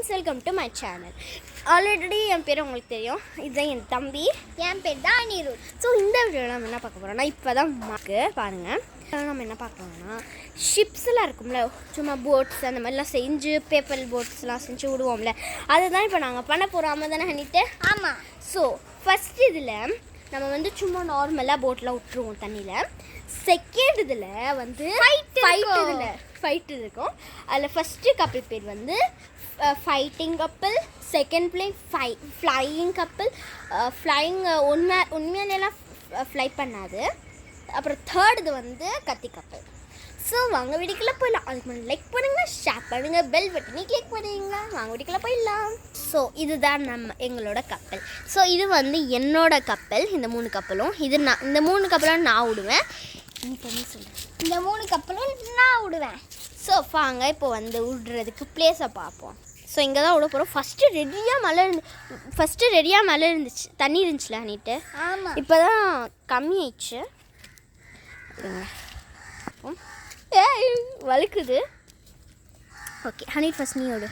Friends, welcome to my channel. Already என் பேர் உங்களுக்கு தெரியும். இதுதான் என் தம்பி. என் பேர் தான் அனிருத். ஸோ இந்த வீடியோவில் நம்ம என்ன பார்க்க போகிறோம்னா, இப்போ தான் பாருங்கள். நம்ம என்ன பார்க்கலாம்னா, ஷிப்ஸ்லாம் இருக்கும்ல, சும்மா போட்ஸ் அந்த மாதிரிலாம் செஞ்சு பேப்பர் போட்ஸ்லாம் செஞ்சு விடுவோம்ல, அதுதான் இப்போ நாங்கள் பண்ண போகிறோம். ஆமாம் தானே ஹனிட்டு? ஆமாம். ஸோ ஃபஸ்ட் இதில் நம்ம வந்து சும்மா நார்மலாக போட்டில் விட்டுருவோம் தண்ணியில். செகண்ட் இதில் வந்து ஃபைட் இருக்கும். அதில் ஃபஸ்ட்டு கப்பல் பேர் வந்து ஃபைட்டிங் கப்பல், செகண்ட் பிளே ஃப்ளையிங் கப்பல். ஃப்ளையிங் உண்மையிலலாம் ஃப்ளை பண்ணாது. அப்புறம் தேர்ட் இது வந்து கத்தி கப்பல். ஸோ வாங்க வீடியோக்குள்ளே போயிடலாம். அதுக்கு முன்னாடி லைக் பண்ணுங்கள், ஷேர் பண்ணுங்கள், பெல் பட்டனை கிளிக் பண்ணுவீங்களா? வாங்க வீடியோக்குள்ளே போயிடலாம். ஸோ இதுதான் எங்களோட கப்பல். ஸோ இது வந்து என்னோட கப்பல். இந்த 3 கப்பலும் இந்த 3 கப்பலும் நான் விடுவேன். நீ பண்ணி சொல்கிறேன். இந்த 3 கப்பலும் நான் விடுவேன். ஸோ வாங்க இப்போ வந்து விடுறதுக்கு பிளேஸை பார்ப்போம். ஸோ இங்கே தான் விட போகிறோம். ஃபஸ்ட்டு ரெடியாக மழை இருந்துச்சு, தண்ணி இருந்துச்சுல அன்னிட்டு. ஆமாம். இப்போ தான் கம்மி ஆயிடுச்சு. வழுக்குது. ஓகே ஹனி, ஃபஸ்ட் நீ விடு.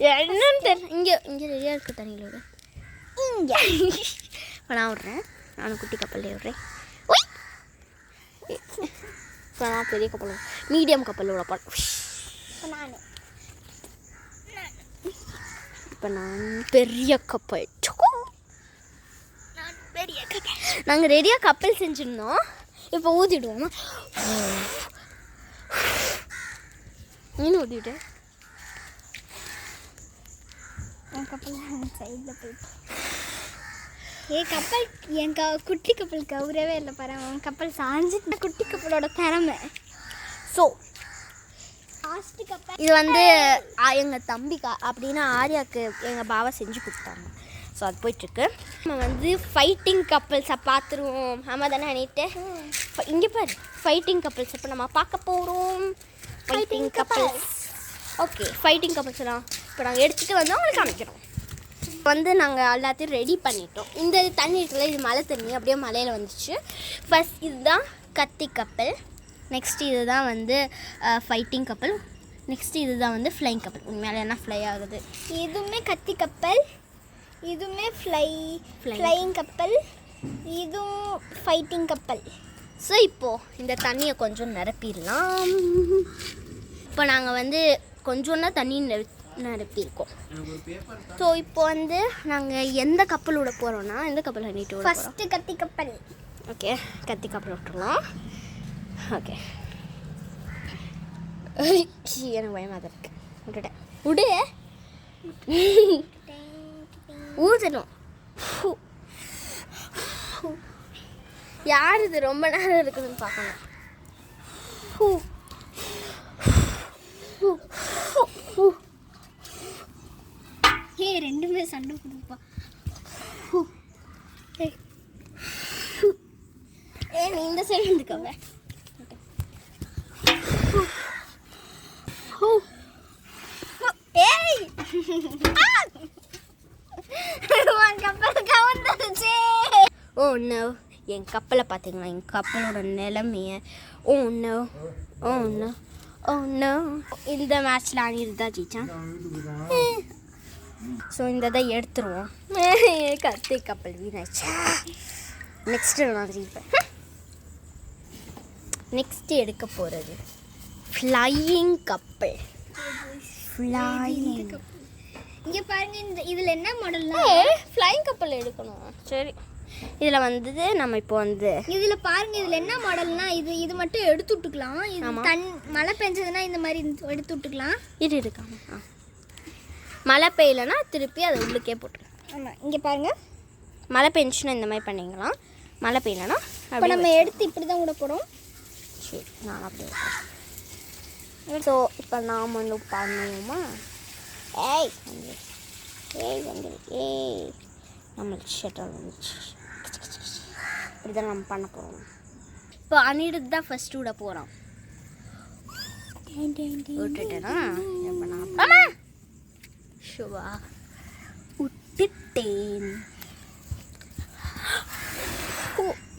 என்னன்னு தெரியல. இங்கே ரெடியாக இருக்குது தண்ணியில் விடு. இங்கே இப்போ நான் விட்றேன். நானும் குட்டி கப்பல்லே விட்றேன். இப்போ நான் பெரிய கப்பல், மீடியம் கப்பல் விட போகிறேன். இப்போ நான் பெரிய கப்பல். நாங்கள் ரெடியாக கப்பல் செஞ்சுருந்தோம். இப்போ ஊற்றிடுவோம். நீனு ஊற்றிவிட்டு என் கப்பல் சைடில் போயிட்டு என் குட்டி கப்பல் கவுரவே இல்லை பாரு. அவன் கப்பல் சாஞ்சிட்டு குட்டி கப்பலோட திறமை. ஸோ லாஸ்ட் கப்பல் இது வந்து எங்கள் தம்பிக்கா அப்படின்னு ஆர்யாவுக்கு எங்கள் பாவா செஞ்சு கொடுத்தாங்க. ஸோ அது போயிட்டுருக்கு. நம்ம வந்து ஃபைட்டிங் கப்பல்ஸை பார்த்துருவோம். ஆமாம் தானே அனிட்டு? இங்கே பாரு, ஃபைட்டிங் கப்பல்ஸ் இப்போ நம்ம பார்க்க போகிறோம். Fighting couples. ஓகே, ஃபைட்டிங் கப்பல்ஸ்லாம் இப்போ நாங்கள் எடுத்துகிட்டு வந்து அவங்களுக்கு காமிக்கிறோம். வந்து நாங்கள் எல்லாத்தையும் ரெடி பண்ணிட்டோம். இந்த தண்ணி இருக்குல்ல, இது மழை தண்ணி அப்படியே மலையில் வந்துச்சு. ஃபஸ்ட் இதுதான் கத்தி கப்பல். நெக்ஸ்ட் இது தான் வந்து ஃபைட்டிங் கப்பல். நெக்ஸ்ட்டு இது தான் வந்து ஃப்ளைங் கப்பல். உண்மையில என்ன ஃப்ளை ஆகுது. இதுவுமே கத்தி கப்பல், இதுவுமே ஃப்ளையிங் கப்பல், இதுவும் ஃபைட்டிங் கப்பல். ஸோ இப்போது இந்த தண்ணியை கொஞ்சம் நிரப்பிடலாம். இப்போ நாங்கள் வந்து கொஞ்சோன்னா தண்ணி நிரப்பியிருக்கோம். ஸோ இப்போ வந்து நாங்கள் எந்த கப்பல் விட போகிறோன்னா, எந்த கப்பல் பண்ணிட்டு ஃபஸ்ட்டு கத்தி கப்பல். ஓகே, கத்தி கப்பல் விட்டுருலாம். ஓகே, எனக்கு பயமாக தான் இருக்கு. விட்டுட்டேன். விடு, ஊற்றணும். யார் இது ரொம்ப நேரம் இருக்குதுன்னு பார்க்கணும். ரெண்டுமே சண்டை கொடுப்பா. நீ இந்த சைடு இருந்துக்கவே. ஏய் கப்பல் கவுந்துருச்சு. ஓ நோ, என் கப்பலை பார்த்தீங்களா? என் கப்பலோட நிலைமையை. Oh no, oh no, oh no. இந்த மேட்ச்சில் அணிருந்தா ஜெயிச்சான். ஸோ இந்த இதை எடுத்துருவோம். கத்தி கப்பல் வீணாச்சு. நெக்ஸ்ட்டு நான் ஜெயிப்பேன். நெக்ஸ்ட்டு எடுக்க போகிறது ஃப்ளையிங் கப்பல். ஃப்ளையிங் இங்கே பாருங்க, இதில் என்ன மாடல்னா ஃப்ளையிங் கப்பல் எடுக்கணும். சரி, இதில் வந்து நம்ம இப்போ வந்து இதில் பாருங்க, இதில் என்ன மாடல்னா இது மட்டும் எடுத்து விட்டுக்கலாம். இது மழை பெஞ்சதுன்னா இந்த மாதிரி எடுத்து விட்டுக்கலாம். இது இருக்காங்க. மழை பெய்யலைன்னா திருப்பி அதை உள்ளுக்கே போட்டுக்கலாம். ஆமாம், இங்கே பாருங்க, மழை பெஞ்சுன்னா இந்த மாதிரி பண்ணிக்கலாம். மழை பெய்யலைன்னா இப்போ நம்ம எடுத்து இப்படி தான் விட போகிறோம். சரி, நான் அப்படியே. ஸோ இப்போ நாம் வந்து பண்ணுவோமா? ஏய் வந்து ஏய் நம்மளுக்கு ஷட்டர் வந்துச்சு. இப்படிதான் நம்ம பண்ண போகிறோம். இப்போ அனிருத் தான் ஃபஸ்ட்டு விட போகிறோம். விட்டுட்டேன்னா ஷுவா விட்டுட்டேன்.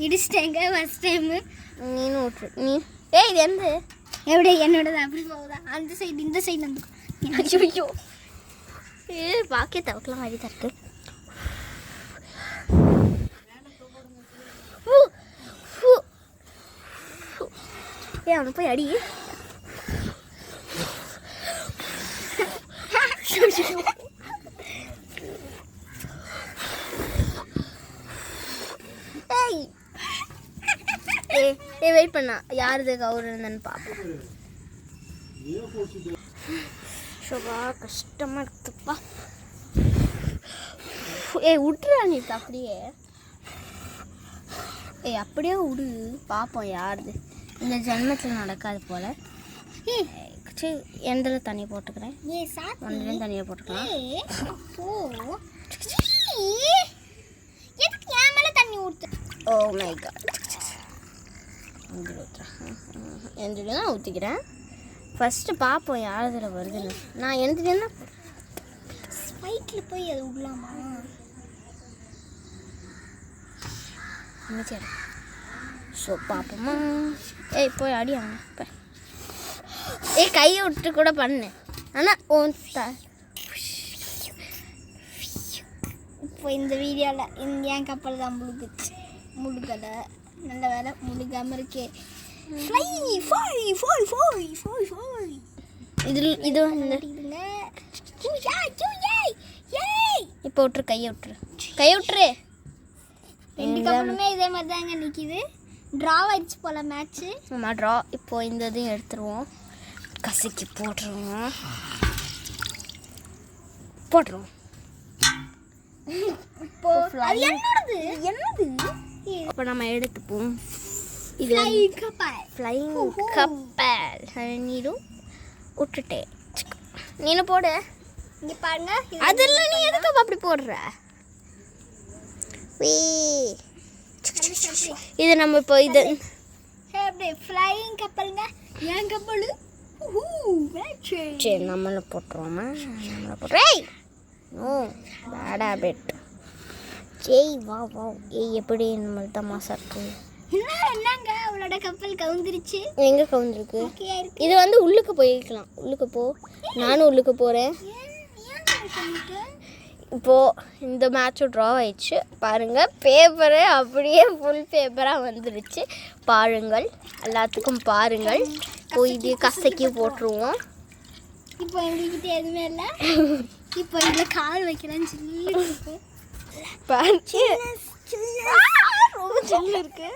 இடிச்சிட்டேங்க ஃபஸ்ட் டைமு. நீனும் விட்டுரு. நீ ஏய் இது எந்த எப்படி என்னோடது அப்படி போகுதா? அந்த சைடு இந்த சைடு வந்து ஐயோ பாக்கே தவக்கலாம் மாதிரி தான் இருக்கு. அவனை போய் அடி. வெயிட் பண்ணா யாருது கவுருந்தன்னு பார்ப்போம். ஷோபா கஷ்டமாக இருக்குதுப்பா. விட்டுறா நீ அப்படியே. அப்படியே விடு பார்ப்போம் யாருது. இந்த ஜென்மத்தில் நடக்காது போல். சரி எந்தில் தண்ணி போட்டுக்கிறேன். ஒன்றுலேயும் தண்ணியை போட்டுக்கலாம். Oh my god. எந்திரி தான் ஊற்றிக்கிறேன். ஃபஸ்ட்டு பார்ப்போம் யார் இதில் வருதுன்னு. நான் எந்திரின்னா ஸ்பைட்டில் போய் அது விடலாமா? சரி ஸோ பார்ப்போமா. போய் அடி அவங்க இப்போ. கையை விட்டு கூட பண்ணு. ஆனால் இப்போ இந்த வீடியோவில் என் கப்பல் தான் முழுகலை. நல்ல வேலை முழுகாமல் இருக்கே. இது வந்து இப்போ விட்டுரு. கையை விட்டுரு. ரெண்டு கப்பலுமே இதே மாதிரி தாங்க நிற்கிது. ட்ரா ஆயிடுச்சு போல் மேட்ச்சு. ஆமாம் ட்ரா. இப்போது இந்த இதையும் எடுத்துருவோம். கசக்கி போட்டுருவோம். இப்போ என்னது இப்போ நம்ம எடுத்துப்போம். இது ஃப்ளைங் கப்பல். நீரும் விட்டுட்டேன். நீனும் போடு. இங்கே பாருங்க. அதெல்லாம் நீ எதுக்கு அப்படி போடுற? இது நம்ம இப்போ இது ஃப்ளைங் கப்பலுங்க. என் கப்பல். சரி நம்மளை போட்டுருவோமா? போடுறேன். ஓ பேட் ஹேபிட். வா எப்படி நம்மளுக்கு தான் மாசா இருக்கு. என்னங்க அவளோட கப்பல் கவுந்துருச்சு. எங்கே கவுந்துருக்கு? இது வந்து உள்ளுக்கு போயிருக்கலாம். உள்ளுக்கு போ. நானும் உள்ளுக்கு போகிறேன். இப்போது இந்த மேட்சும் ட்ரா ஆயிடுச்சு. பாருங்கள் பேப்பரு அப்படியே ஃபுல் பேப்பராக வந்துருச்சு. பாருங்கள் எல்லாத்துக்கும் பாருங்கள். இது கசக்கி போட்டுருவோம். இப்போ எங்ககிட்ட எதுவுமே இல்லை. இப்போ இதில் கால் வைக்கிறேன்னு சொல்லி ரொம்ப சில்லு இருக்கு.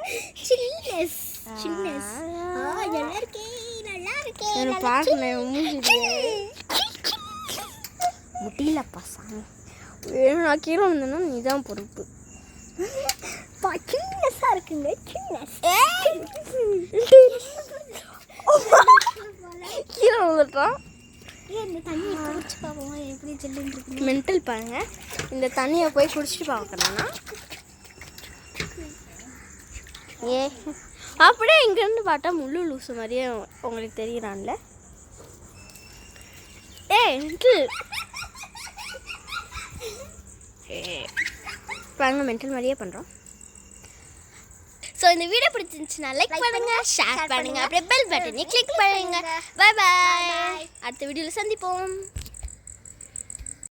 முடியலப்பா சாமி. வேணும் நான் கீழே வந்தேன்னா நீ தான் பொறுப்பு. சின்னஸாக இருக்குங்க. கீழே வந்துட்டான். இந்த தண்ணியை குடிச்சு பார்ப்போம் எப்படி ஜில்லுன்னு இருக்கு. மென்டல் பாருங்க. இந்த தண்ணியை போய் குடிச்சிட்டு பார்க்கணும்னா அப்படியே இங்கேருந்து பார்த்தா முள்ளு லூசு மாதிரியே உங்களுக்கு தெரியறான்ல. பாருங்க மென்டல் மாதிரியே பண்ணுறோம். ஸோ இந்த வீடியோ பிடிச்சிருந்துச்சுன்னா லைக் பண்ணுங்க, ஷேர் பண்ணுங்க, அப்படியே பெல் பட்டனை கிளிக் பண்ணுங்க. Bye bye. அடுத்த வீடியோவில் சந்திப்போம்.